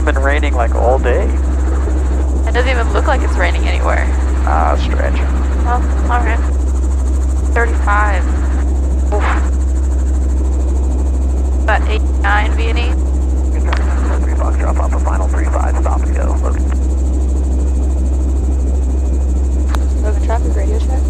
hasn't been raining like all day. It doesn't even look like it's raining anywhere. Ah, strange. Well, alright. 35. Oof. About 89 V&E. Fox, drop off a final 3-5, stop and go. Moving traffic, radio check.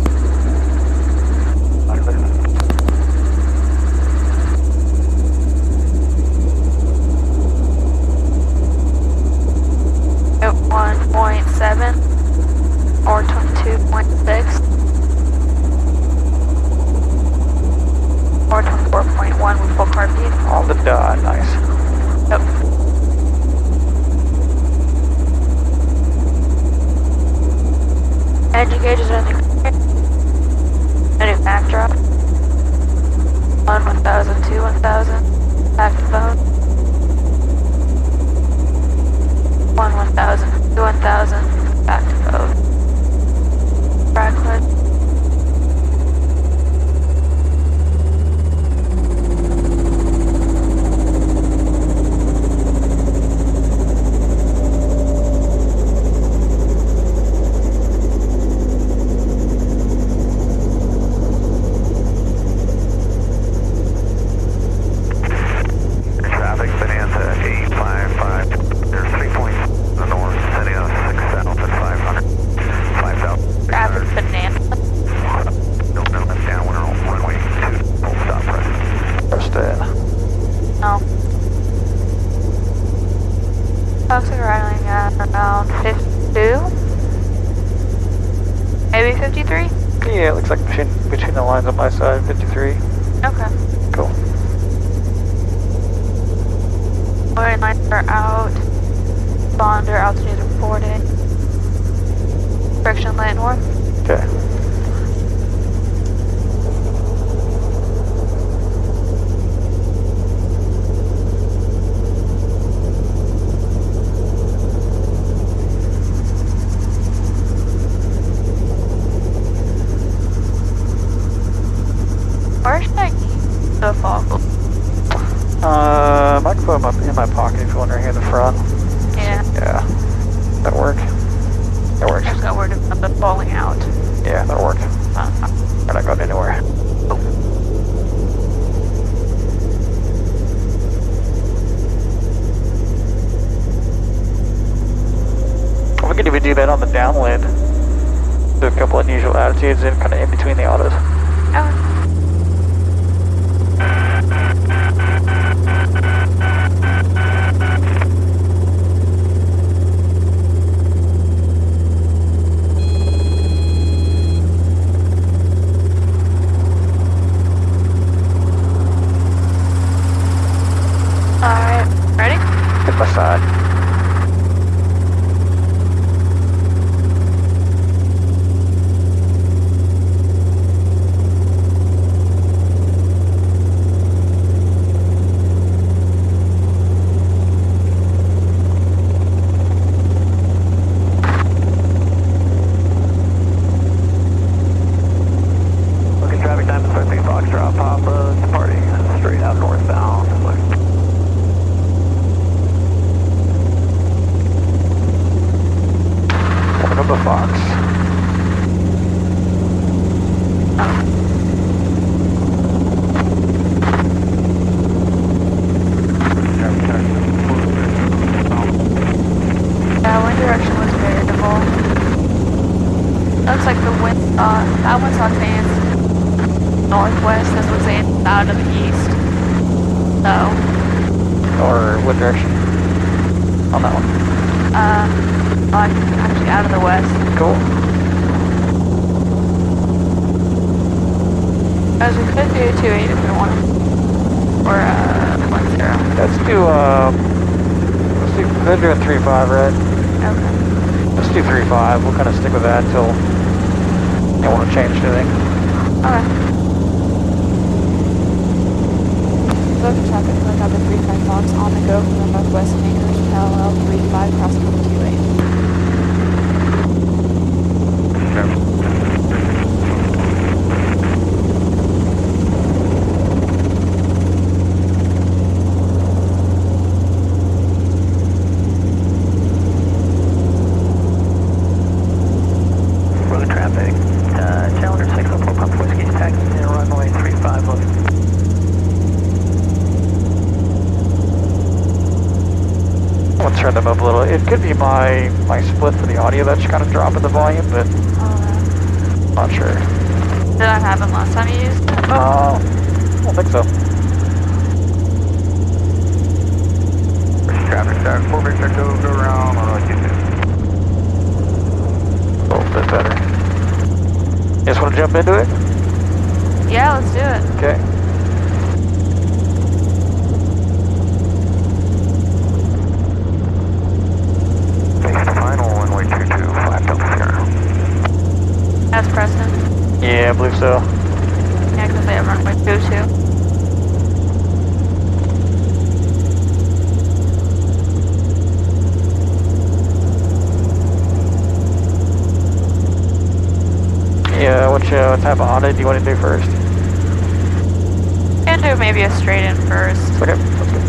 At 1.7 or 22.6 or 24.1 with full car speed. On the dot, nice. Yep. Engine gauges are in the clear. A new backdrop. 1,000, 1,000. Back to phone. 1,000, 1,000. Back to phone. Drag hood. Looks like running at around 52, maybe 53? Yeah, it looks like between the lines on my side, 53. Okay. Cool. Loading lights are out. Bonder altitude reported. Friction light north. Okay. Where should I keep the fog? I can put them up in my pocket if you want right here in the front. Yeah. Yeah. That'll work. That works. I just got worried about them falling out. Yeah, that'll work. We're not going anywhere. Oh. We could even do that on the downwind. Do a couple unusual attitudes in kind of in between the autos. Oh. Alright, ready? Hit my side. Looking traffic time to 13 Fox, drop off road, departing straight out northbound. One of the Fox. Yeah, wind direction was variable. Looks like the wind, that one's on fans northwest, this one's in out of the east. So, Or what direction? On that one. actually out of the west. Cool. As we could do 2.8 if we wanted. Or 1.0. Let's do they're doing 3.5, right? Okay. Let's do 3.5. We'll kind of stick with that until you want to change anything. Okay. Local traffic like up at 35 Fox on the go from the northwest Anchorage parallel 35 crossing over 2.8. turn them up a little. It could be my split for the audio that's kind of dropping the volume, but not sure. Did that happen last time you used it? I don't think so. Traffic stack, 4 Victor, go around on R22. A little bit better. You just want to jump into it? Yeah, let's do it. Okay. Final runway 22, flapped up here. That's Preston. Yeah, I believe so. Yeah, because they have runway 22. Yeah, what type of Honda do you want to do first? And do maybe a straight in first. Okay, that's good.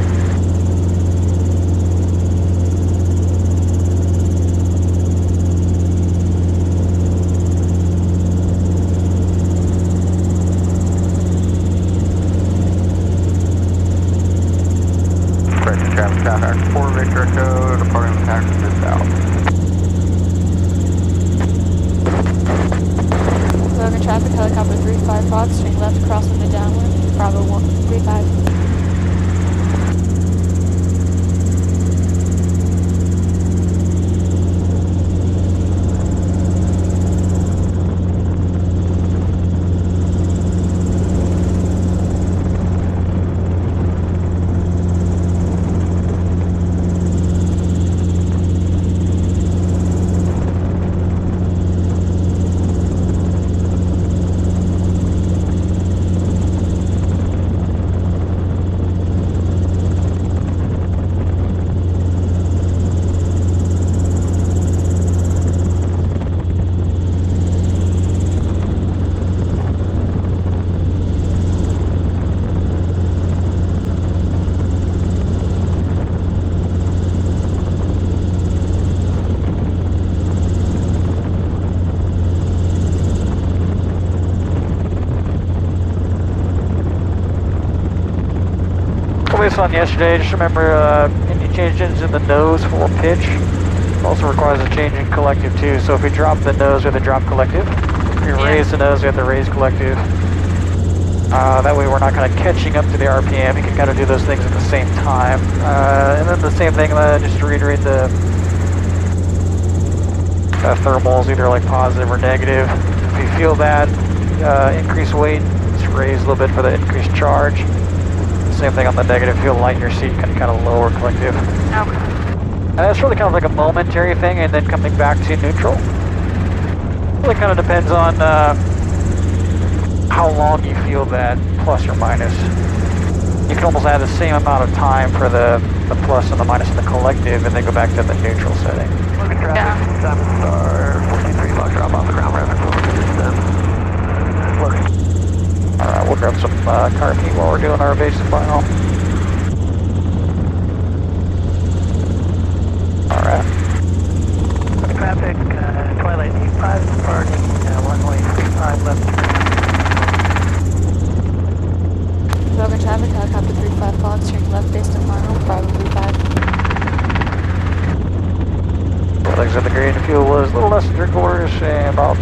Preston traffic stack, 4 Victor, go, departing the taxi just out. Logan traffic, helicopter 35 Fox, string left, crossing the downwind, Bravo 135. We saw yesterday, just remember any changes in the nose for pitch also requires a change in collective too. So if we drop the nose, we have to drop collective. If we raise the nose, we have to raise collective. That way we're not kind of catching up to the RPM. You can kind of do those things at the same time. And then the same thing, just to reiterate the thermals, either like positive or negative. If you feel that increased weight, just raise a little bit for the increased charge. Same thing on the negative, feel light in your seat, kind of lower collective. Okay. And that's really kind of like a momentary thing, and then coming back to neutral. Really kind of depends on how long you feel that, plus or minus. You can almost add the same amount of time for the plus and the minus in the collective, and then go back to the neutral setting. Logan traffic, 7 star, 43 Fox, drop off the ground reference over to Logan. Alright, we'll grab some car heat while we're doing our base and final. Alright. Traffic, Twilight 85, departing runway 35 left. Logan traffic, helicopter 35 Fox, string left, based on final, Bravo 35. Legs in the green, the fuel was a little less than 3/4 and about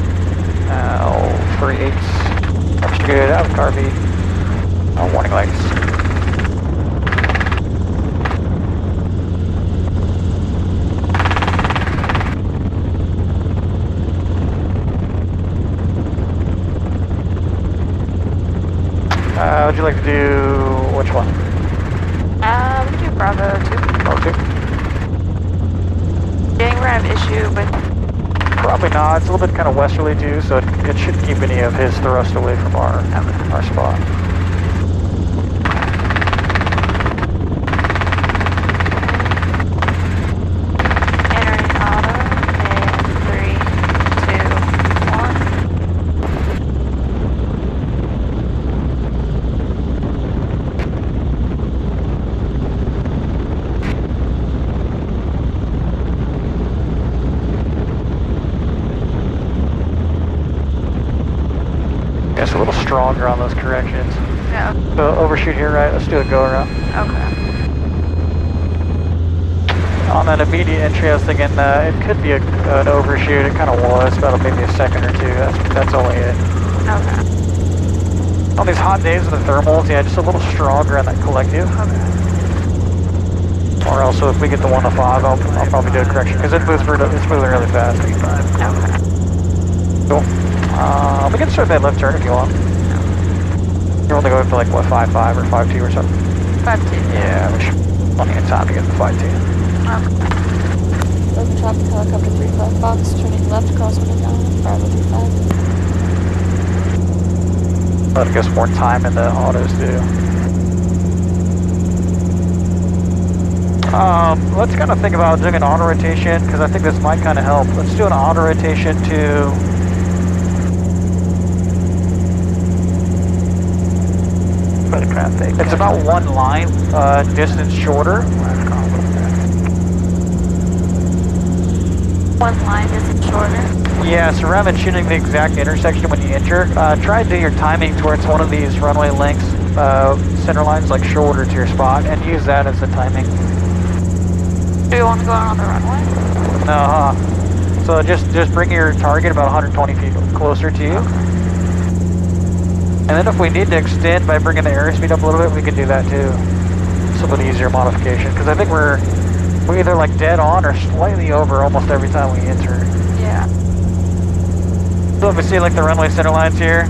3/8. Looks good, out of car V. Warning lights. Would you like to do which one? We can do Bravo 2. Bravo 2? Getting we're gonna have issue with. Probably not. It's a little bit kind of westerly too, so it shouldn't keep any of his thrust away from our spot. Entering auto in 3, 2, 1. Yes, a little stronger on those corrections. Yeah. So overshoot here, right? Let's do a go around. Okay. On that immediate entry, I was thinking it could be an overshoot. It kind of was, about maybe a second or two. That's only it. Okay. On these hot days with the thermals, yeah, just a little stronger on that collective. Okay. Or also, if we get the 1 to 5, I'll probably do a correction because it's moving really fast. Okay. Cool. We can start that left turn if you want. You're only going for like what, 5.5 or 5.2 or something? 5-2. Yeah, we should plenty of time to get the 5.2. Okay. Open traffic, helicopter 35 Fox, turning left across Wintertown, Bravo 35. That gives more time in the autos too. Let's kind of think about doing an auto rotation because I think this might kind of help. Let's do an auto rotation to traffic. it's about one line distance shorter. One line isn't shorter. Yeah, so rather than shooting the exact intersection when you enter, try to do your timing towards one of these runway links, center lines like shorter to your spot, and use that as the timing. Do you want to go out on the runway? No, so just bring your target about 120 feet closer to you. And then if we need to extend by bringing the airspeed up a little bit, we can do that too. It's a little easier modification, because I think we're either like dead on or slightly over almost every time we enter. Yeah. So if we see like the runway center lines here,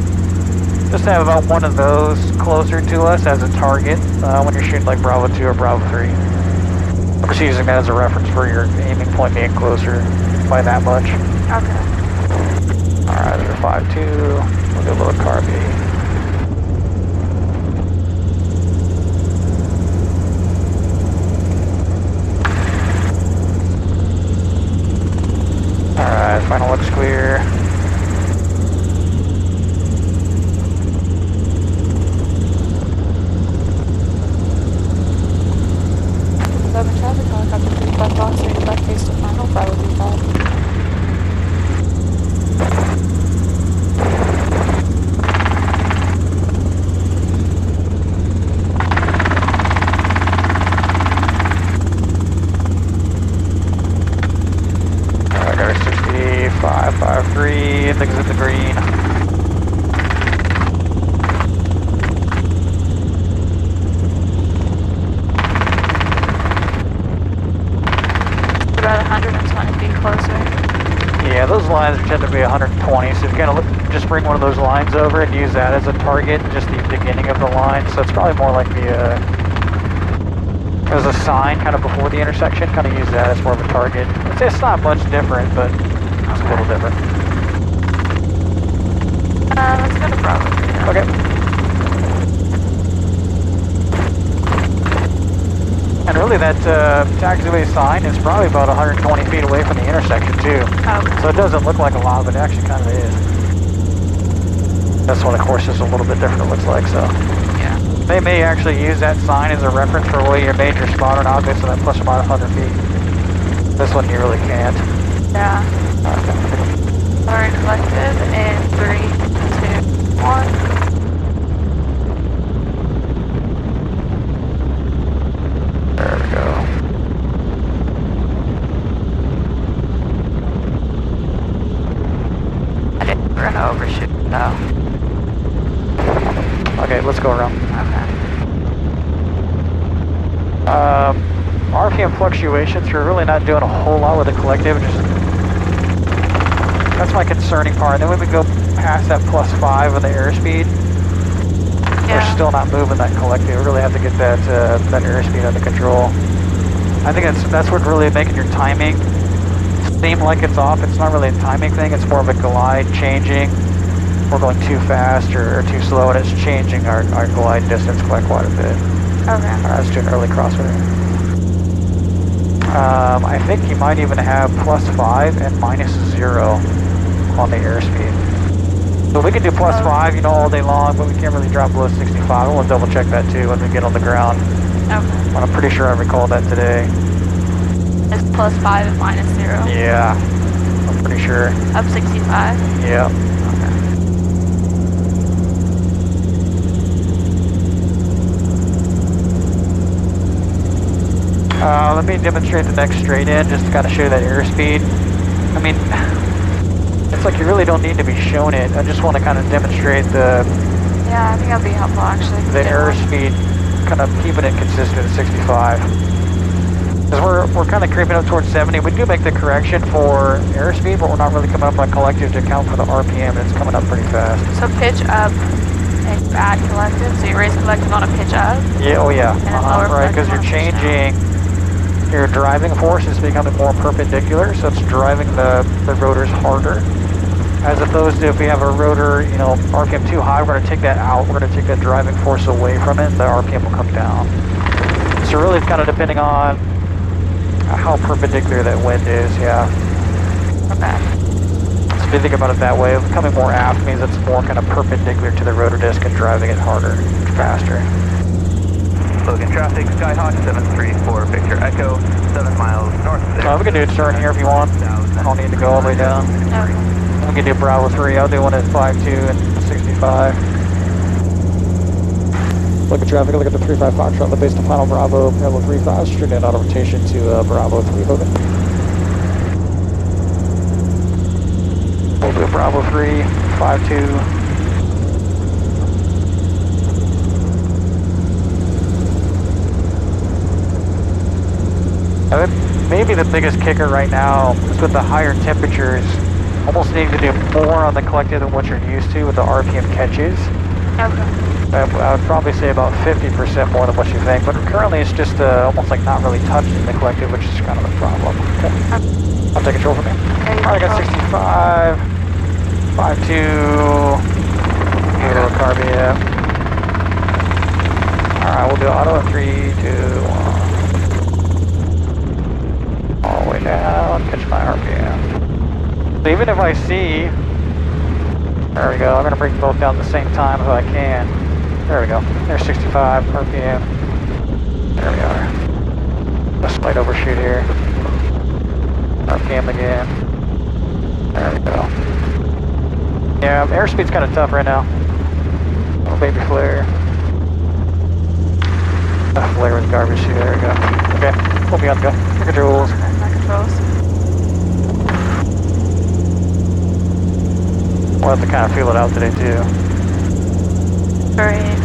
just have about one of those closer to us as a target when you're shooting like Bravo 2 or Bravo 3. I'm just using that as a reference for your aiming point being closer by that much. Okay. Alright, there's a 5.2. We'll do a little carby. Alright, final looks clear. Open traffic, helicopter 35 Fox, turning left face to final, Bravo 35. I got a 65.53, things in the green. About 120 feet closer. Yeah, those lines tend to be 120, so if you kind of look, just bring one of those lines over and use that as a target, just the beginning of the line. So it's probably more like the, there's a sign kind of before the intersection, kind of use that as more of a target. It's not much different, but it's a little different. Let's go to Bravo 3. Okay. And really that taxiway sign is probably about 120 feet away from the intersection too. Okay. So it doesn't look like a lot, but it actually kind of is. This one, of course, is a little bit different, it looks like, so. Yeah. They may actually use that sign as a reference for where your major spot or not based on that plus or minus 100 feet. This one you really can't. Yeah. Okay. Alright, collected in 3, 2, 1. There we go. I think we're gonna overshoot though. Okay, let's go around. Okay. RPM fluctuations, you're really not doing a whole lot with the collective. That's my concerning part. Then when we go past that +5 on the airspeed, we're still not moving that collective. We really have to get that that airspeed under control. I think that's what really making your timing seem like it's off. It's not really a timing thing. It's more of a glide changing. We're going too fast or too slow, and it's changing our glide distance quite a bit. Okay. Alright, let's do an early crossover. I think you might even have +5 and -0 on the airspeed. So we can do +5, you know, all day long, but we can't really drop below 65. We'll double check that too when we get on the ground. Okay. But I'm pretty sure I recall that today. It's +5 and -0. Yeah, I'm pretty sure. Up 65. Yeah. let me demonstrate the next straight in just to kind of show that airspeed. I mean, it's like you really don't need to be shown it. I just want to kind of demonstrate the Yeah, I think that'd be helpful actually. the airspeed, kind of keeping it consistent at 65. Because we're kind of creeping up towards 70. We do make the correction for airspeed, but we're not really coming up on collective to account for the RPM, and it's coming up pretty fast. So pitch up and add collective. So you raise collective on a pitch up. Yeah, oh yeah, lower right, because you're collective on a pitch changing, your driving force is becoming more perpendicular, so it's driving the rotors harder. As opposed to if we have a rotor, you know, RPM too high, we're going to take that out, we're going to take that driving force away from it, the RPM will come down. So really it's kind of depending on how perpendicular that wind is, yeah. Okay. So if you think about it that way, coming more aft means it's more kind of perpendicular to the rotor disc and driving it harder, faster. Logan traffic, Skyhawk 734, Victor Echo, 7 miles north of We can do it starting here if you want. I don't need to go all the way down. Okay. We can do Bravo 3. I'll do one at 5.2 and 65. Look at traffic, look at the 35 Foxtrot, the base to final Bravo, level 35, straight in auto rotation to Bravo 3, Logan. We'll do Bravo 3, 5.2. Maybe the biggest kicker right now is with the higher temperatures, almost needing to do more on the collective than what you're used to with the RPM catches. Okay. I would probably say about 50% more than what you think, but currently it's just almost like not really touching the collective, which is kind of the problem. Okay. I'll take control from you. Okay, Alright, I got 65, 5.2, a little carb, yeah. Alright, we'll do auto in 3, 2, 1. All the way down, catch my RPM. So even if I see, there we go, I'm going to bring both down at the same time if I can. There we go, there's 65 RPM. There we are. A slight overshoot here. RPM again. There we go. Yeah, airspeed's kind of tough right now. Oh, baby flare. Flare with garbage too, there we go. Okay, we'll be on go. Your controls. My controls. We'll have to kind of feel it out today too. Great.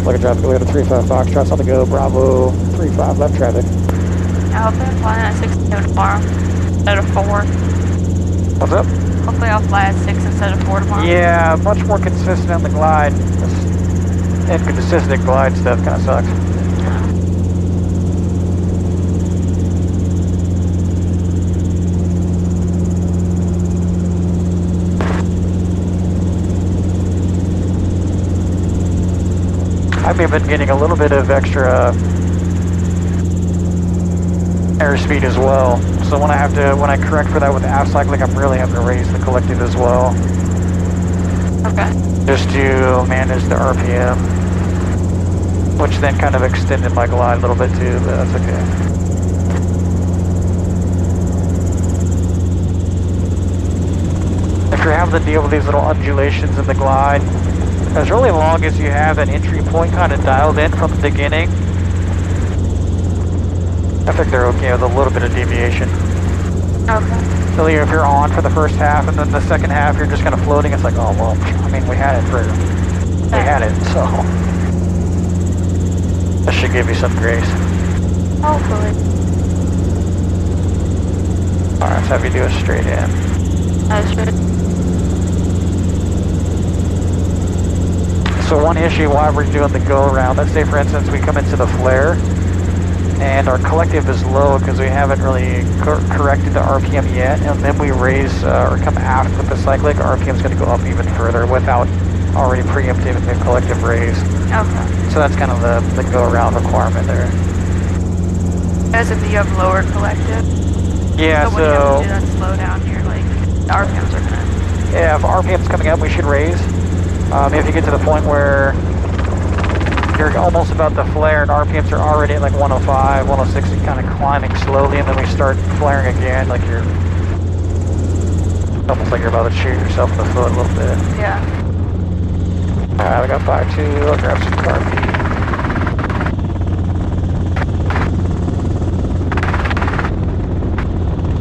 Look at traffic, look at the 35 Foxtrots on the go, Bravo 35 left traffic. Hopefully I'll fly at 6 tomorrow instead of 4. What's up? Hopefully I'll fly at 6 instead of 4 tomorrow. Yeah, much more consistent on the glide. This inconsistent glide stuff kind of sucks. I've been getting a little bit of extra airspeed as well. So when I correct for that with aft cycling, I'm really having to raise the collective as well. Okay. Just to manage the RPM, which then kind of extended my glide a little bit too, but that's okay. If you're having to deal with these little undulations in the glide, as really long as you have that entry point kind of dialed in from the beginning, I think they're okay with a little bit of deviation. Okay. So if you're on for the first half and then the second half you're just kind of floating, it's like, oh well, I mean we had it, so that should give you some grace. Hopefully. Alright, let's have you do it straight in. I should. So one issue while we're doing the go around, let's say for instance we come into the flare and our collective is low because we haven't really corrected the RPM yet, and then we raise or come aft with the cyclic, RPM is going to go up even further without already preempting the collective raise. Okay. So that's kind of the go around requirement there. As if you have lower collective. Yeah, so when you have to do that slow down, you're like, the RPMs are gonna. Yeah, if RPM's coming up, we should raise. If you get to the point where you're almost about to flare and RPMs are already at like 105, 106, and kind of climbing slowly, and then we start flaring again, like you're almost like you're about to shoot yourself in the foot a little bit. Yeah. Alright, I got 5.2, I'll grab some carb.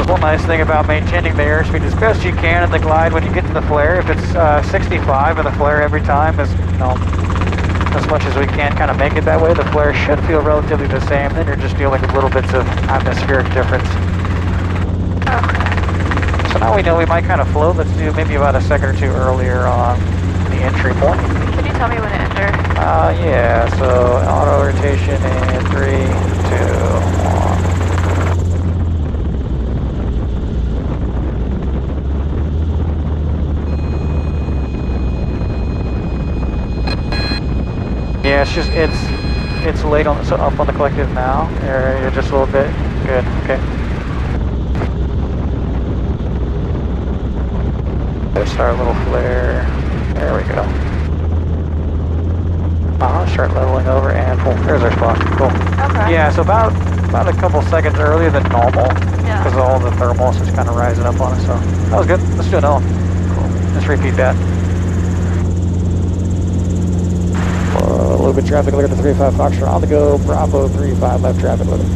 One nice thing about maintaining the airspeed as best you can in the glide when you get to the flare, if it's 65 in the flare every time, is, you know, as much as we can kind of make it that way, the flare should feel relatively the same. Then you're just dealing with little bits of atmospheric difference. Okay. So now we know we might kind of float. Let's do maybe about a second or two earlier on the entry point. Can you tell me when to enter? Yeah, so auto rotation in 3, 2, 1. Yeah, it's just, it's late on, so up on the collective now. You're just a little bit, good, okay. Let's start a little flare, there we go. Start leveling over and pull, there's our spot, cool. Okay. Yeah, so about a couple seconds earlier than normal, Yeah. because all the thermals is kind of rising up on us, so that was good. Let's do another one. Cool, just repeat that. A little bit of traffic, look at the 35 Foxtrot on the go, Bravo 35 left traffic with it.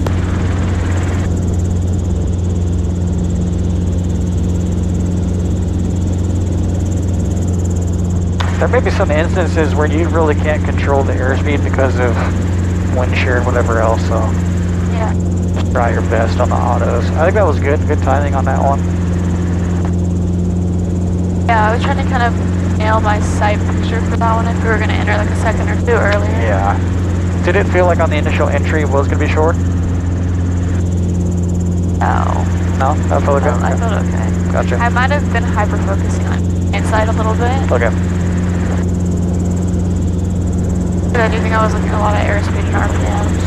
There may be some instances where you really can't control the airspeed because of wind shear and whatever else, so Yeah. just try your best on the autos. I think that was good timing on that one. Yeah, I was trying to kind of nail my sight picture for that one if we were going to enter like a second or two earlier. Yeah. Did it feel like on the initial entry it was going to be short? No. No? That felt good? I felt okay. Gotcha. I might have been hyper-focusing on inside a little bit. Okay. But I do think I was looking at a lot of airspeed and RPMs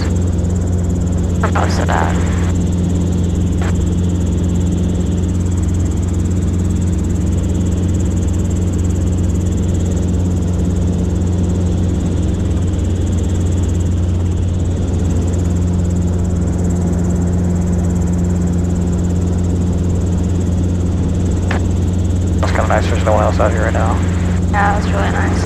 for most of that. That's kind of nice. There's no one else out here right now. Yeah, that's really nice.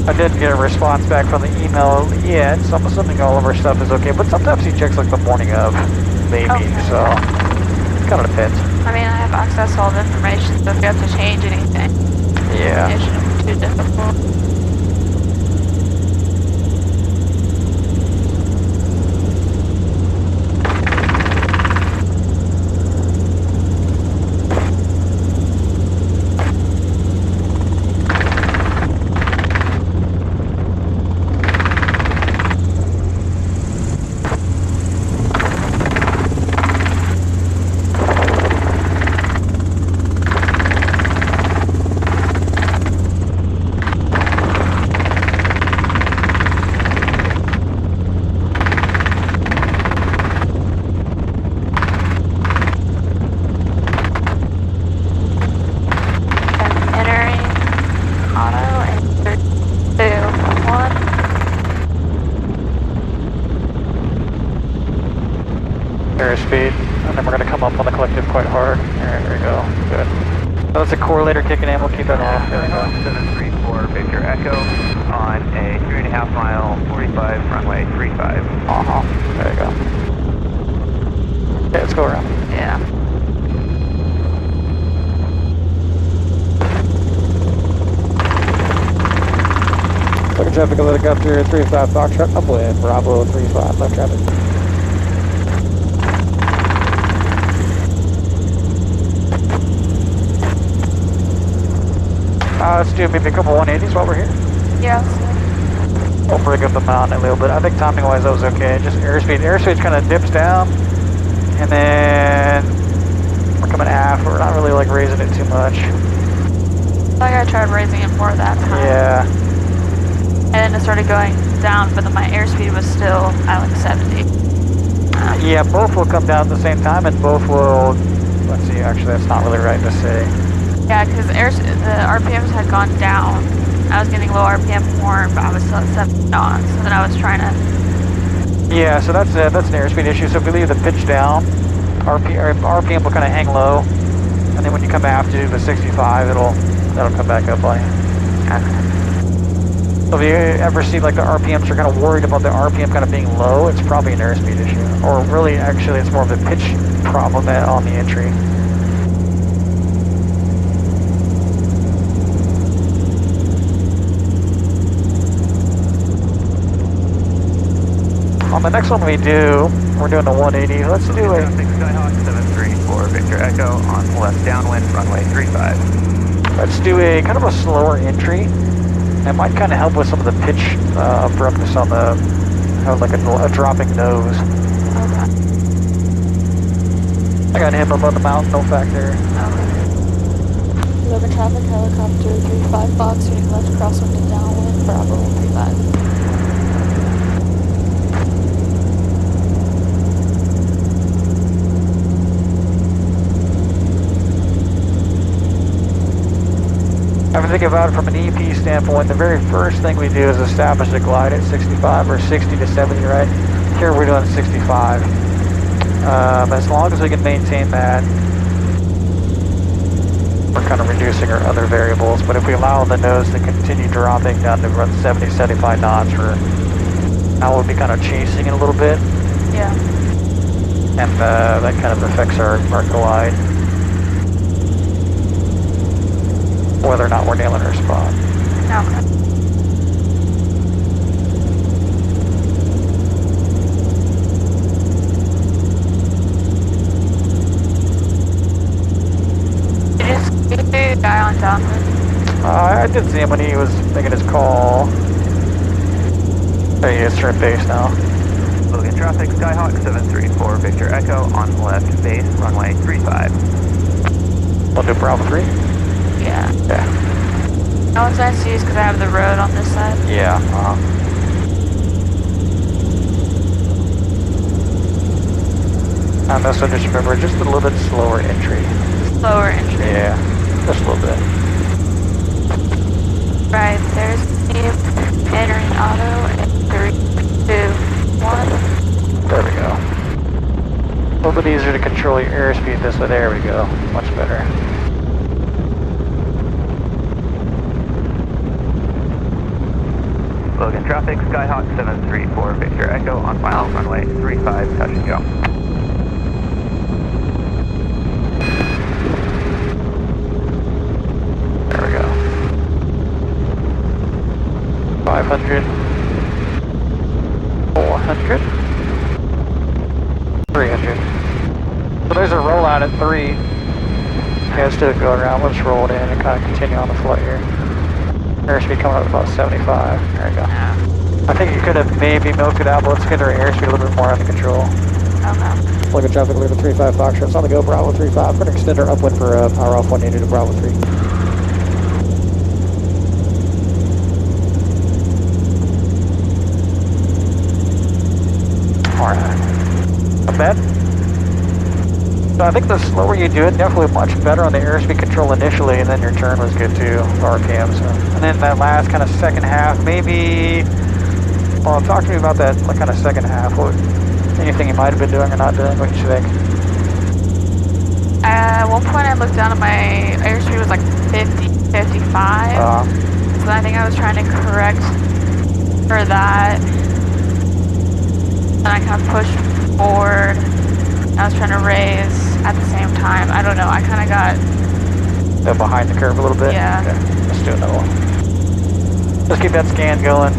I didn't get a response back from the email yet. Something all of our stuff is okay, but sometimes he checks like the morning of, maybe, Okay. so it kind of depends. I mean, I have access to all the information, so if we have to change anything, Yeah. it shouldn't be too difficult. Airspeed, and then we're going to come up on the collective quite hard. There we go, good. So that's a correlator kicking in, we'll keep that off. There we go. 734 Victor Echo on a 3.5 mile 45 runway 35. There you go. Okay, let's go around. Yeah. Looking traffic helicopter 35 Foxtrot upwind, Bravo 35 left traffic. Let's do maybe a couple 180s while we're here. Yeah. We'll break up the mountain a little bit. I think timing wise that was okay. Just airspeed. Airspeed kind of dips down, and then we're coming aft. We're not really like raising it too much. I think I tried raising it more that time. Yeah. And then it started going down, but then my airspeed was still at like 70. Yeah, both will come down at the same time, and both will. Let's see. Actually, that's not really right to say. Yeah, because the RPMs had gone down. I was getting low RPM more, but I was still at 7 knots. So then I was trying to Yeah, so that's an airspeed issue. So if we leave the pitch down, RPM will kind of hang low, and then when you come after the 65, that'll come back up on you. So if you ever see like the RPMs are kind of worried about the RPM kind of being low, it's probably an airspeed issue, or really actually it's more of a pitch problem on the entry. On the next one we do, we're doing the 180. Let's do a Skyhawk 734 Victor Echo on left downwind, runway 35. Let's do a kind of a slower entry. It might kind of help with some of the pitch abruptness on the, like a dropping nose. Okay. I got him above the mountain, no factor. Okay. 11 traffic, helicopter 35 Fox, turning left, crosswind to downwind, Bravo 135. I mean, think about it from an EP standpoint. The very first thing we do is establish a glide at 65 or 60 to 70, right? Here we're doing 65. As long as we can maintain that, we're kind of reducing our other variables. But if we allow the nose to continue dropping down to run 70, 75 knots, now we'll be kind of chasing it a little bit. Yeah. And that kind of affects our glide. Whether or not we're nailing our spot. Okay. You just see the guy on downwind? I did see him when he was making his call. There he is, turn base now. Logan traffic, Skyhawk 734 Victor Echo on left base, runway 35. We'll do Bravo 3? Yeah. Yeah. That one's nice to use because I have the road on this side. Yeah. And this one, just remember, just a little bit slower entry. Slower entry. Yeah, just a little bit. Right, there's me entering auto in 3, 2, 1. There we go. A little bit easier to control your airspeed this way. There we go. Much better. Logan traffic, Skyhawk 734 Victor Echo on final runway 35, touch and go. There we go. 500. 400. 300. So there's a rollout at 3. Okay, let's do a go around. Let's roll it in and kind of continue on the flight here. Airspeed coming up about 75. There we go. I think you could have maybe milked it out, but let's get our airspeed a little bit more under control. Okay. Look at traffic, leave a 35 Foxtrot. It's on the go, Bravo 35. We're going to extend our upwind for power off 180 to Bravo 3. Alright. Not bad. So I think the slower you do it, definitely much better on the airspeed control initially, and then your turn was good too, RPM. So. And then that last kind of second half, maybe, well, talk to me about that kind of second half. Anything you might have been doing or not doing, what did you think? At one point I looked down at my airspeed was like 50, 55. So I think I was trying to correct for that. And I kind of pushed forward. I was trying to raise at the same time. I don't know, I kind of got... behind the curve a little bit? Yeah. Okay, let's do another one. Just keep that scan going.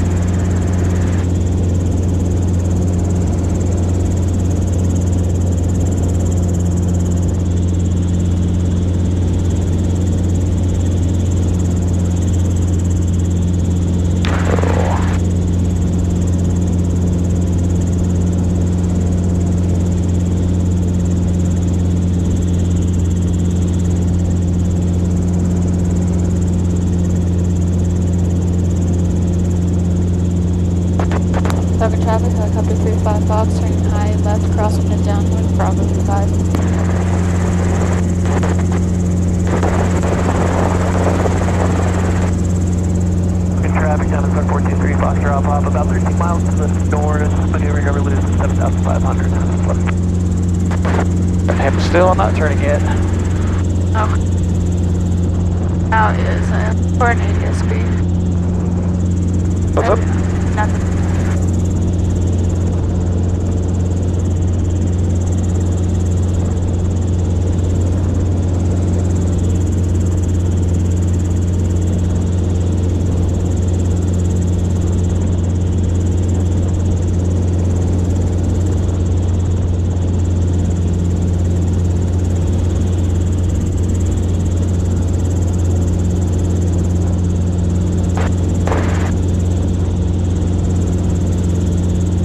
Traffic, helicopter 35 Fox, turning high left, crosswind and downwind, Bravo 5. Logan traffic, Seven Star 423, Foxtrot Pop, about 13 miles to the north, maneuvering over Lewis 7,500. I'm still not turning yet. Oh. Now is coordinated Airspeed. What's up? Nothing.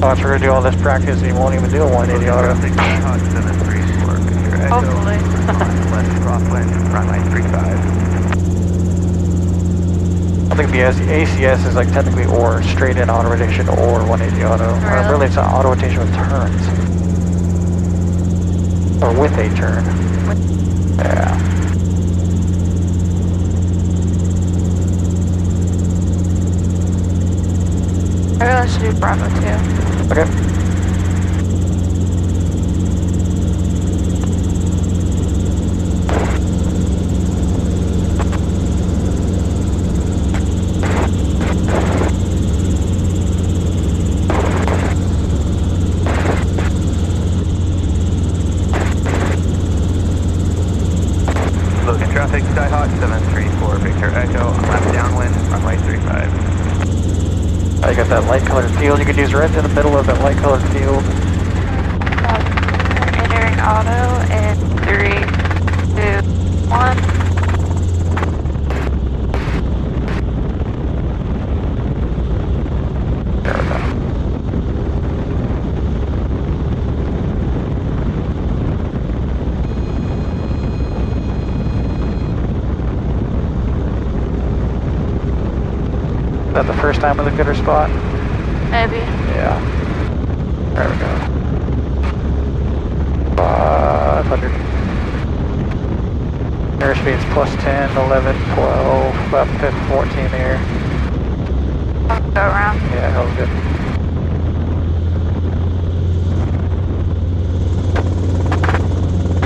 Oh, if we're gonna do all this practice, you won't even do a 180 auto. Hopefully. Left crosswind, runway 35. I think the ACS is like technically or straight in auto rotation or 180 auto. Really? Or really it's an auto rotation with turns. Or with a turn. Yeah. Maybe I should do Bravo 2. Okay. Logan traffic, Skyhawk 734, Victor Echo, left downwind, runway 35. I got that light colored field you could use right in the middle of that light colored field. Entering auto in 3, 2, 1. There we go. Is that the first time with a gooder spot? Maybe. Yeah. There we go. 500. Airspeed's plus 10, 11, 12, about 14 there. I'll go around. Yeah, that was good.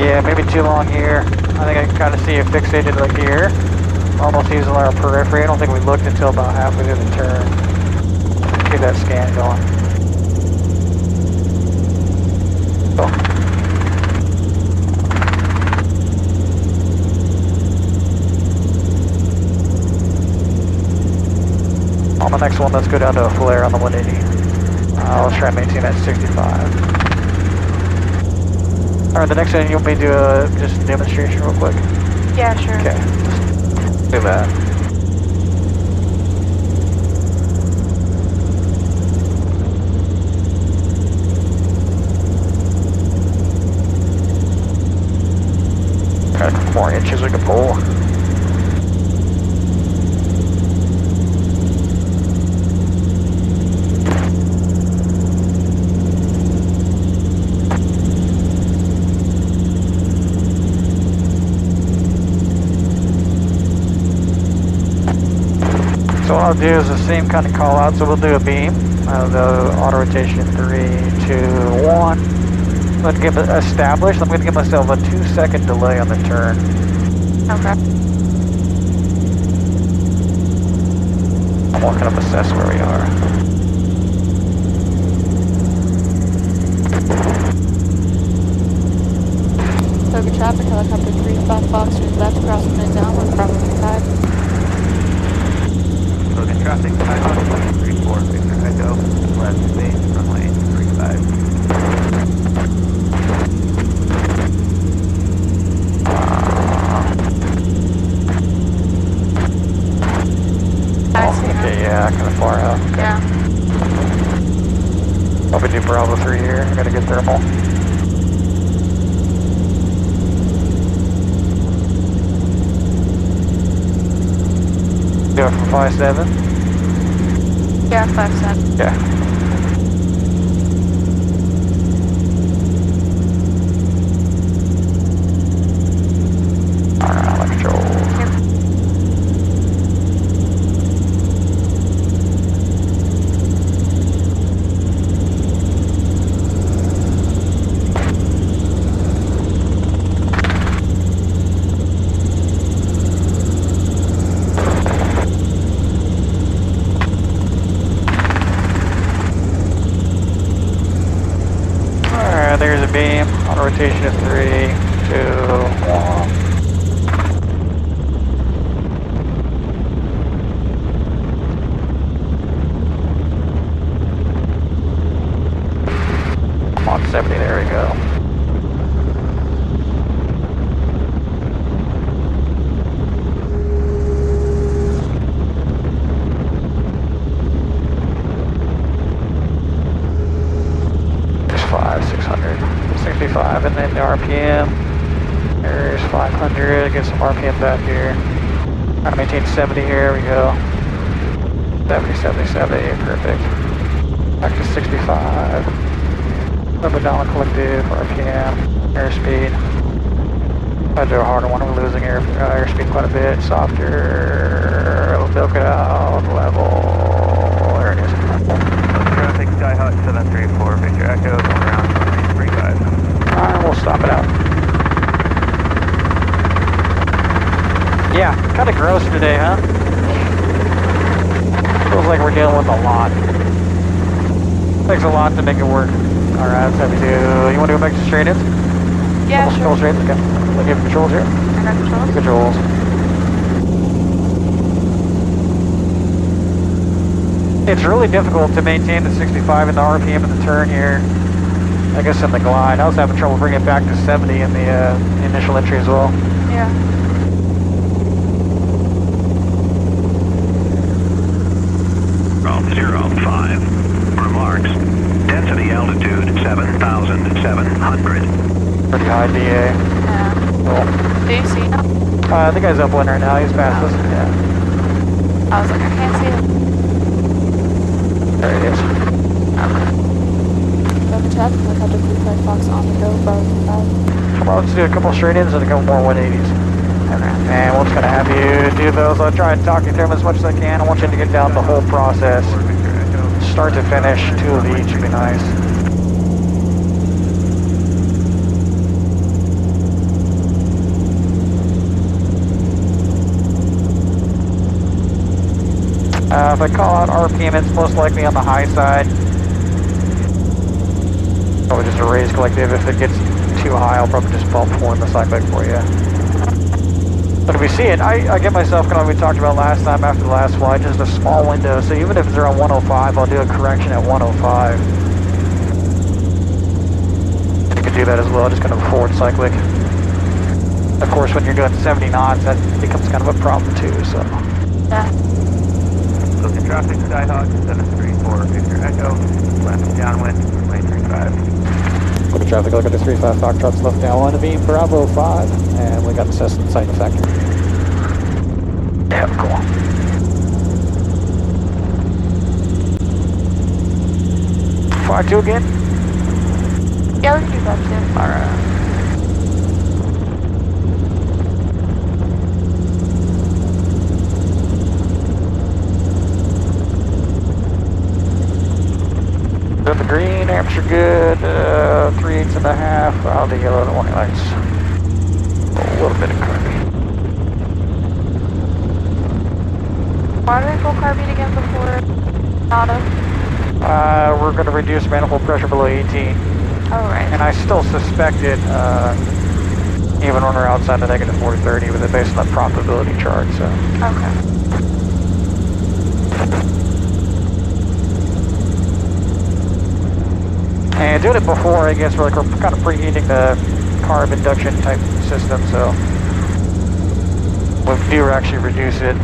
Yeah, maybe too long here. I think I can kind of see it fixated like here. Almost using our periphery. I don't think we looked until about halfway through the turn. Keep that scan going. Oh. On the next one, let's go down to a flare on the 180. Let's try and maintain that 65. Alright, the next thing you want me to do just a demonstration real quick? Yeah, sure. Okay. Do that. Got a couple more inches we can pull. So what I'll do is the same kind of call out, so we'll do a beam. The auto rotation 3, 2, 1. I'm going to give it established. I'm going to give myself a 2-second delay on the turn. Okay. I'm walking up assess where we are. Logan traffic, helicopter 35 Foxtrot left, crossing the downwind, Bravo 5. Logan traffic, Skyhawk 734, Victor Echo, left base, runway 35. Okay, yeah, kind of far out. Okay. Yeah. Probably do Bravo 3 here. I got a good thermal. Go for 5-7? Yeah, 5-7. Yeah. Alright, control. Yep. rotation of 3, 2, 1. On 70, there we go. There's 600, 65, and then the RPM. There's 500, get some RPM back here. Trying to maintain 70 here, we go. 70, 70, 70, perfect. Back to 65. A little bit down the collective, RPM, airspeed. I do a harder one, we're losing airspeed quite a bit. Softer, milk it out, level. There it is. Traffic Skyhawk 734, Victor Echo, around 335. Alright, we'll stop it out. Yeah, kind of gross today, huh? Feels like we're dealing with a lot. Takes a lot to make it work. Alright, 72. You want to go back to straight ins? Yeah, sure. Control straight ins, okay. Look at controls here. I got controls. Controls. It's really difficult to maintain the 65 in the RPM in the turn here. I guess in the glide. I was having trouble bringing it back to 70 in the initial entry as well. Yeah. From 05. Remarks. Density altitude 7,700. Pretty high DA. Yeah. Cool. Do you see him? I think he's upwind right now. He's past us. Yeah. I was like, I can't see him. There it is. Double check, look how the blue flag box on the go, bro. Come on, let's do a couple straight ins and a couple more 180s. And we're just going to have you do those. I'll try and talk you through them as much as I can. I want you to get down the whole process. Start to finish, 2 of each would be nice. If I call out RPM, it's most likely on the high side. Probably just a raise collective. If it gets too high, I'll probably just bump forward the cyclic for you. But if we see it, I get myself kind of what we talked about last time after the last flight, just a small window. So even if it's around 105, I'll do a correction at 105. And you can do that as well, just kind of a forward cyclic. Of course, when you're doing 70 knots, that becomes kind of a problem too, so. Yeah. Looking traffic Skyhawk 734, Victor Echo, left downwind, 235. Go to traffic, look at the 35 Foxtrot's left downwind of beam, Bravo 5, and we got the Cessna sight effector. Yeah, cool. Fly 2 again? Yeah, we can do that too. Alright. Got the green, amps are good, 3/8.5, I'll do yellow, the warning lights. A little bit of carbine. Why do we pull carbine again before auto? We're going to reduce manifold pressure below 18. Oh, right. And I still suspect it, even when we're outside the negative 430, with it based on the probability chart, so. Okay. And doing it before, I guess we're kind of preheating the carb induction type system, so we do actually reduce it.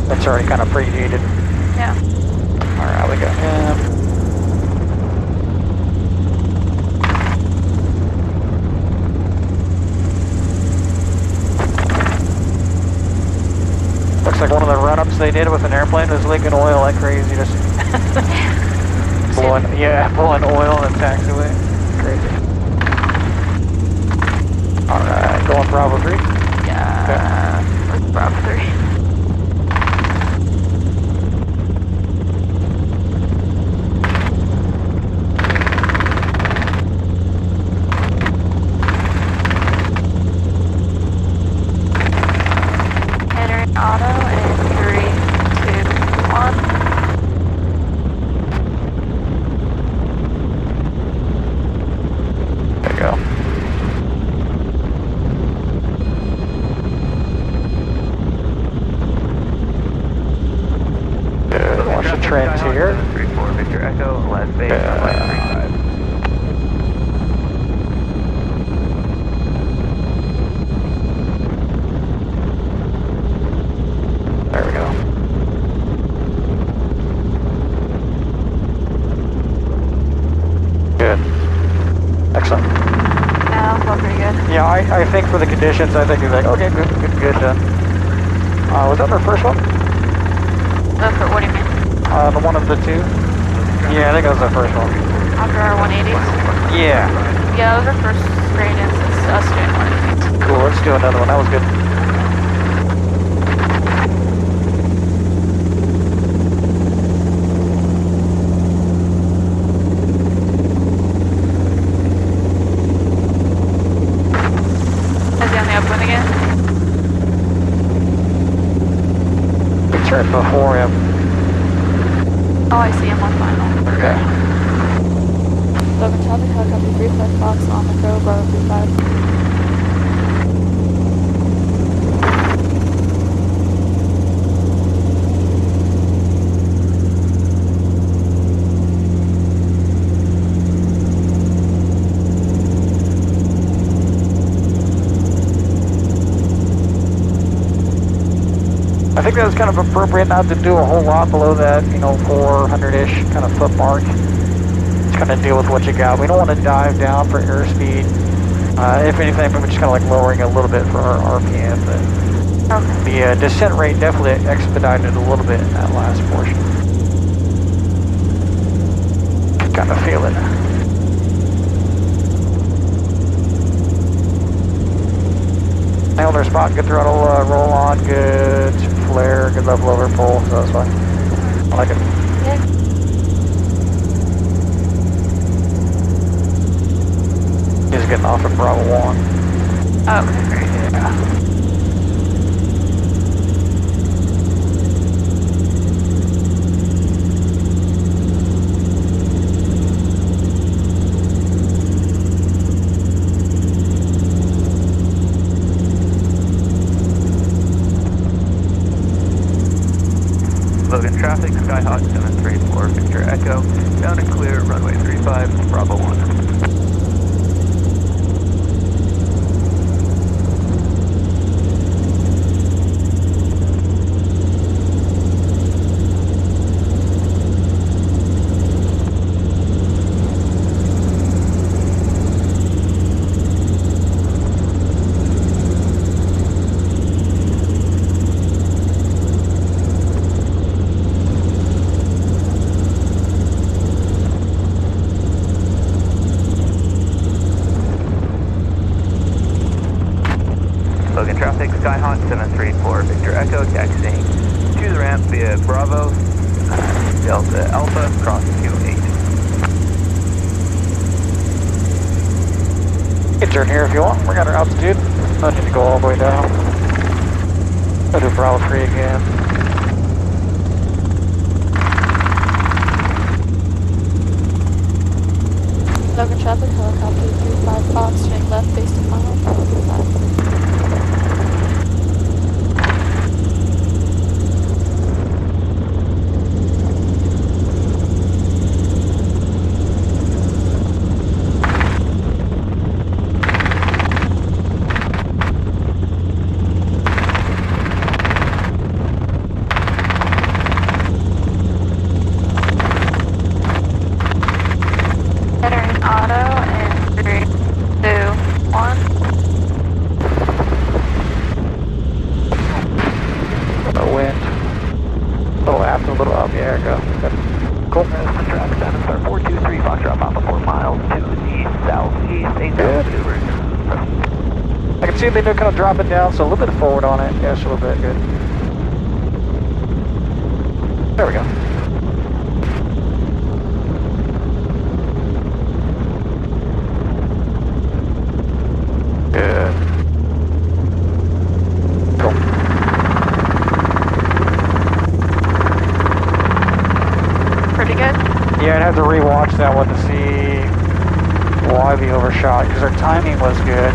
That's already kind of preheated. Yeah. Alright, we got him. Looks like one of the run-ups they did with an airplane was leaking oil like crazy, just pulling oil in the taxiway. Crazy. Alright, going Bravo 3? Yeah. Okay. Bravo 3. Entering auto in 3, 2, 1. There you go. trend here. 734 Victor Echo, last base, runway 35. There we go. Good. Excellent. Yeah, that felt pretty good. Yeah, I think for the conditions, I think it's like, okay, good, done. Was that our first one? What do you mean? The one of the two? Yeah, I think that was our first one. After our 180s? Yeah. Yeah, that was our first straight in since us doing 180s. Cool, let's do another one. That was good. Is he on the upwind again? We turned before him. Oh, I see him on final. Okay. Logan traffic helicopter 35 Fox on the go, Bravo 35. I think that was kind of appropriate not to do a whole lot below that, 400-ish kind of foot mark. Just kind of deal with what you got. We don't want to dive down for airspeed. If anything, we're just kind of like lowering a little bit for our RPM. But the descent rate definitely expedited a little bit in that last portion. Kind of feel it. Nailed our spot, good throttle roll on, good flare, good level over pull, so that's fine. I like it. Yeah. He's getting off at Bravo 1. Oh, okay, great. Yeah. Logan traffic, Skyhawk 734 Victor Echo, down and clear, runway 35, Bravo 1. Logan traffic, Skyhawk 734 Victor Echo, taxiing to the ramp via Bravo, Delta Alpha, cross 28. You can turn here if you want. We got our altitude. No need to go all the way down. Go to Bravo 3 again. Logan traffic helicopter 35 Fox, turning left base to final, Bravo 35. Entering auto in 3, 2, 1. No wind. A little aft, a little up. Yeah, there we go. Good. Cool. Traffic down and start 423, Foxtrot Papa 4 miles to the east, southeast, 8,000 maneuvers. I can see they do kind of drop it down, so a little bit forward on it. Yeah, just a little bit. Good. There we go. Good. Cool. Pretty good. Yeah, I'd have to rewatch that one to see why we overshot, because our timing was good.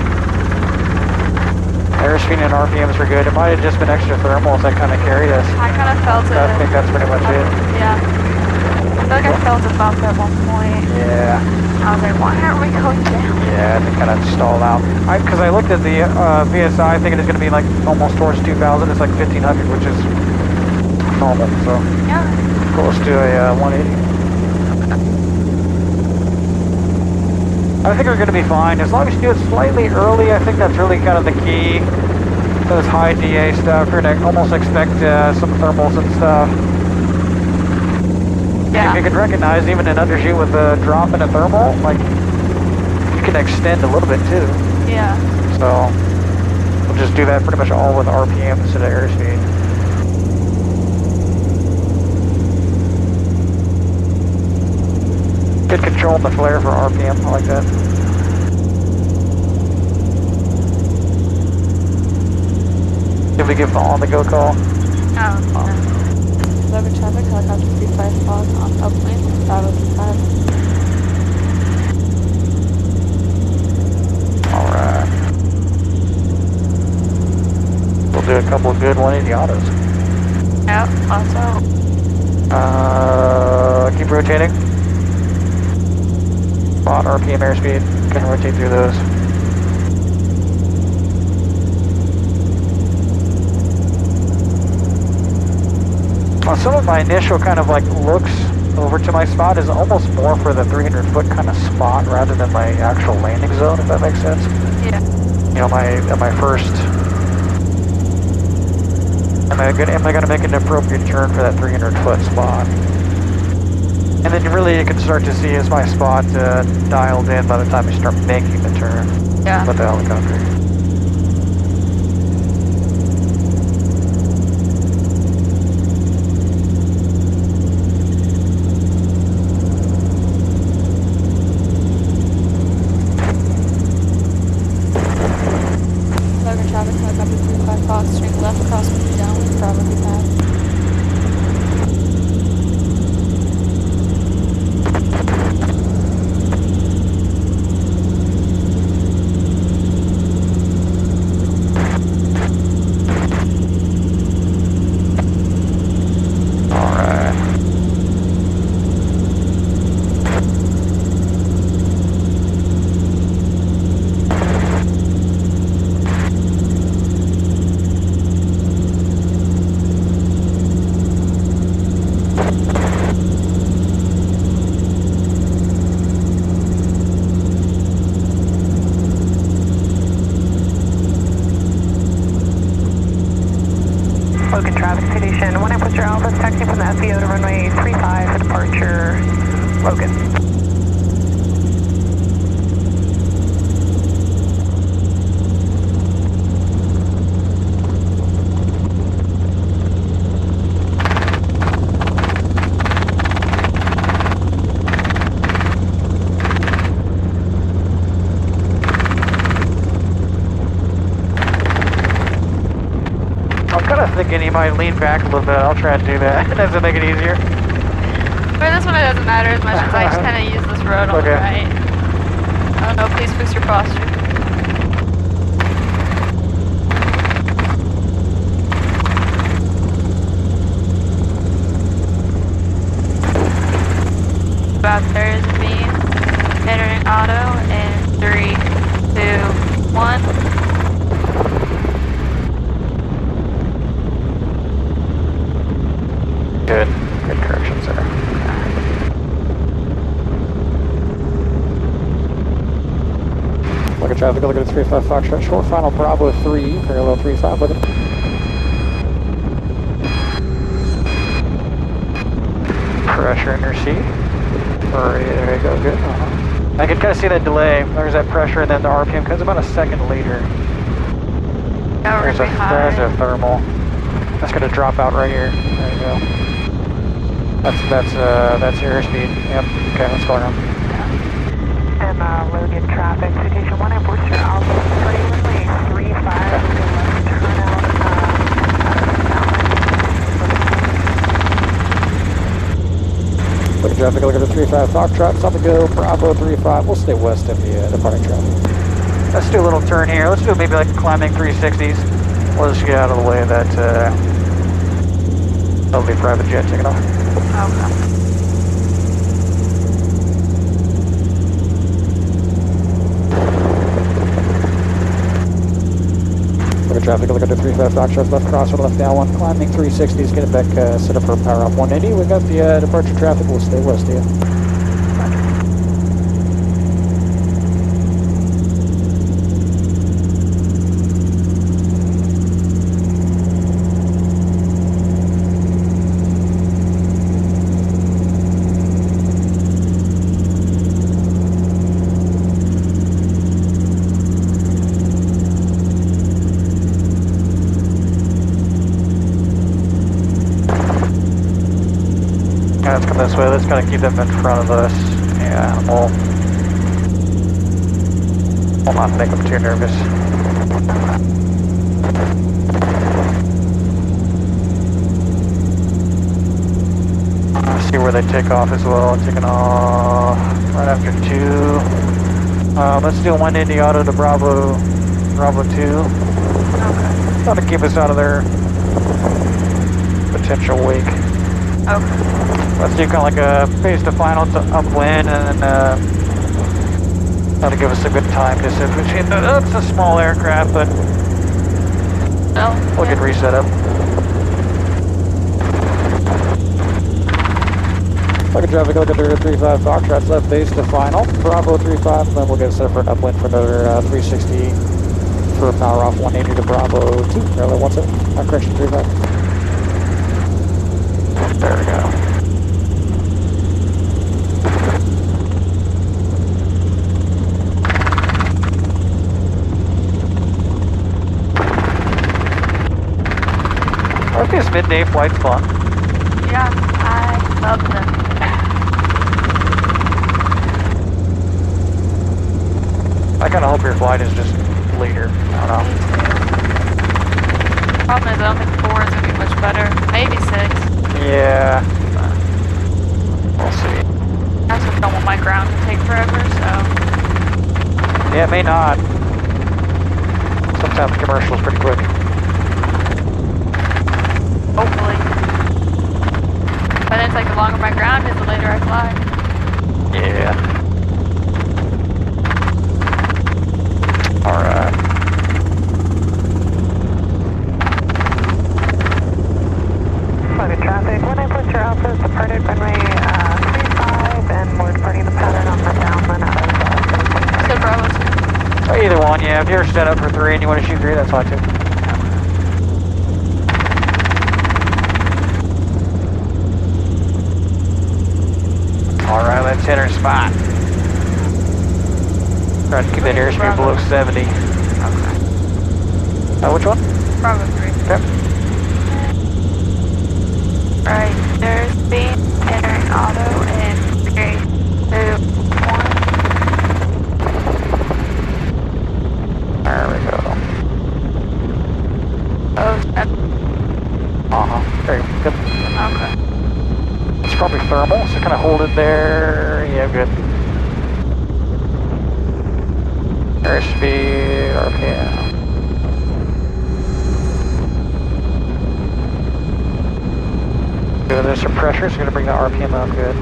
Airspeed and RPMs were good. It might have just been extra thermals that kind of carried us. I kind of felt it. I think that's pretty much it. Yeah. I feel like I felt a bump at one point. Yeah. I was like, why aren't we going down? Yeah, they kind of stalled out. Because I looked at the VSI thinking it's going to be like almost towards 2,000. It's like 1,500, which is normal. So Yeah. close to a 180. I think we're going to be fine. As long as you do it slightly early, I think that's really kind of the key to this high DA stuff. You're going to almost expect some thermals and stuff. Yeah. If you can recognize even an undershoot with a drop in a thermal, like, you can extend a little bit too. Yeah. So, we'll just do that pretty much all with RPM instead of airspeed. Good control in the flare for RPM, I like that. Did we give the on-the-go call? Oh. Logan traffic, helicopter 35 fog on uplink, 5025. Alright. We'll do a couple of good 180 autos. Yep, also. Keep rotating. On RPM airspeed, can rotate through those. Some of my initial kind of like looks over to my spot is almost more for the 300 foot kind of spot rather than my actual landing zone, if that makes sense. Yeah. You know, my first, am I gonna make an appropriate turn for that 300 foot spot? And then really you can start to see is my spot dialed in by the time you start making the turn Yeah. with the helicopter. Logan traffic, helicopter 35 fog, straight left, cross country downwind, Bravo 35. Logan traffic citation, 1 Airport Alpha, taxi from the FBO to runway 35 for departure, Logan. Thinking he might lean back a little bit. I'll try to do that. Does it make it easier? For this one, it doesn't matter as much as I just kind of use this road on the right. I don't know, please fix your posture. About there's me entering auto in 3, 2, 1. Good corrections there. Look at traffic, look at 35 Foxtrot, short final Bravo 3, parallel 35, look at pressure in your seat. There you go, good. I can kind of see that delay. There's that pressure and then the RPM comes about a second later. There's a thermal. That's going to drop out right here. There you go. That's your airspeed. Yep. Okay, let's go around. And Logan traffic, citation 1 Airport Alpha, starting runway 35, left turn out, Look at traffic, look at the 35 Foxtrot, it's on the go, Bravo 35, we'll stay west of the departing traffic. Let's do a little turn here. Let's do maybe like climbing 360s. We'll just get out of the way of that, that'll be a private jet taking off. Okay. Look at traffic, look at the 35 Foxtrot, left crosswind, left down 1, climbing 360s, get it back set up for power off 180. We got the departure traffic, we'll stay west of you. Let's come this way, let's kind of keep them in front of us. Yeah, we'll not make them too nervous. See where they take off as well. Taking off right after 2. Let's do 180 auto to Bravo 2. Okay. Trying to keep us out of their potential wake. Okay. Let's do kind of like a phase to final to upwind, and then that'll give us a good time distance between the, it's a small aircraft, but we'll get reset up. Look at traffic, look at the 35 Foxtrot's left base to final, Bravo 35, and then we'll get set for an upwind for another 360 for power off 180 to Bravo 2. Really, what's it? Correction 35. There we go. Aren't these midday flights fun? Yeah, I love them. I kind of hope your flight is just later. I don't know. Problem is, I don't think 4 is going to be much better. Maybe 6. Yeah. We'll see. I also don't want my ground to take forever, so. Yeah, it may not. Sometimes commercial's pretty quick. Hopefully. But then it's like the longer my ground is, the later I fly. Yeah. Alright. Look at traffic. When I put your Alpha departed runway 35, and we're departing the pattern on the downwind out of So Bravo 2. Either one, yeah. If you're set up for 3 and you want to shoot 3, that's fine too. Alright, let's hit our spot. Try to keep that airspeed below 70. Okay. Which one? Bravo 3. Okay. Right, there's speed, entering auto in 3, 2, 1. There we go. Oh, that's There you go. Good. okay. It's probably thermal, so kind of hold it there. Yeah, good. Airspeed, RPM. Good, there's some pressure, so it's going to bring the RPM up good.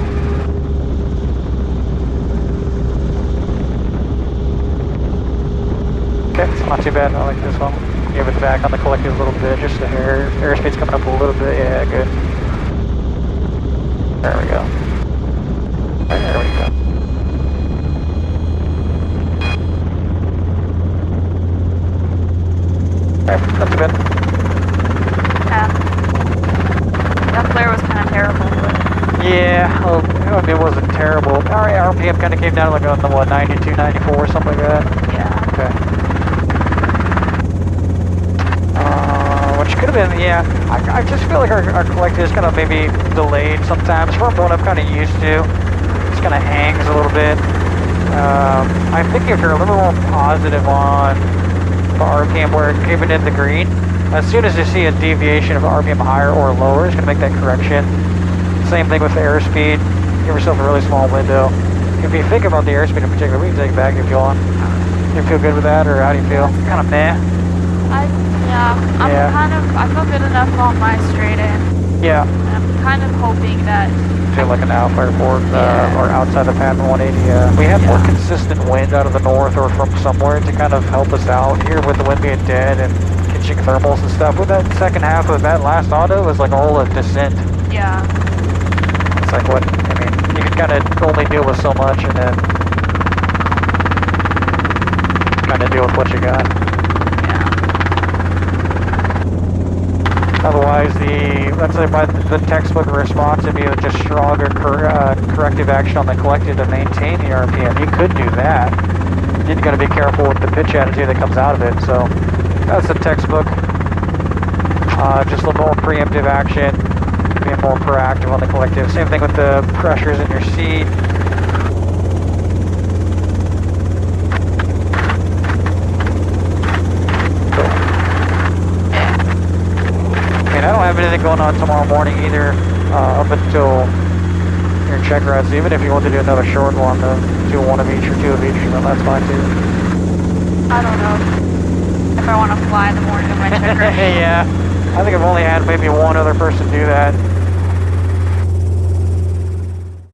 Okay, it's not too bad. I like this one. Give it back on the collective a little bit, just the airspeed's coming up a little bit. Yeah, good. There we go. There we go. Okay, not too bad. That flare was kind of terrible, but. Yeah, well, I mean, it wasn't terrible. Our RPM kind of came down like on the, what, 92, 94, something like that? Yeah. Okay. Which could have been, yeah. I just feel like our collective is kind of maybe delayed sometimes. From what I'm kind of used to, it kind of hangs a little bit. I think if you're a little more positive on the RPM where it came in the green, as soon as you see a deviation of RPM higher or lower, it's going to make that correction. Same thing with the airspeed. Give yourself a really small window. If you think about the airspeed in particular, we can take it back if you want. You feel good with that, or how do you feel? Kind of meh? I feel good enough on my straight in. Yeah. I'm kind of hoping that Feel like an Alpha Airport or outside the path 180. We had more consistent wind out of the north or from somewhere to kind of help us out here with the wind being dead and catching thermals and stuff. With that second half of that last auto, it was like all a descent. Yeah. It's like what, I mean, you can kind of only deal with so much and then kind of deal with what you got. Otherwise, let's say by the textbook response would be just stronger corrective action on the collective to maintain the RPM. You could do that. You're going to be careful with the pitch attitude that comes out of it. So that's the textbook. Just a little more preemptive action, being more proactive on the collective. Same thing with the pressures in your seat. I don't have anything going on tomorrow morning either, up until your check rides. Even if you want to do another short one, do one of each or two of each, then that's fine too. I don't know if I want to fly in the morning of my check ride. Yeah, I think I've only had maybe one other person do that.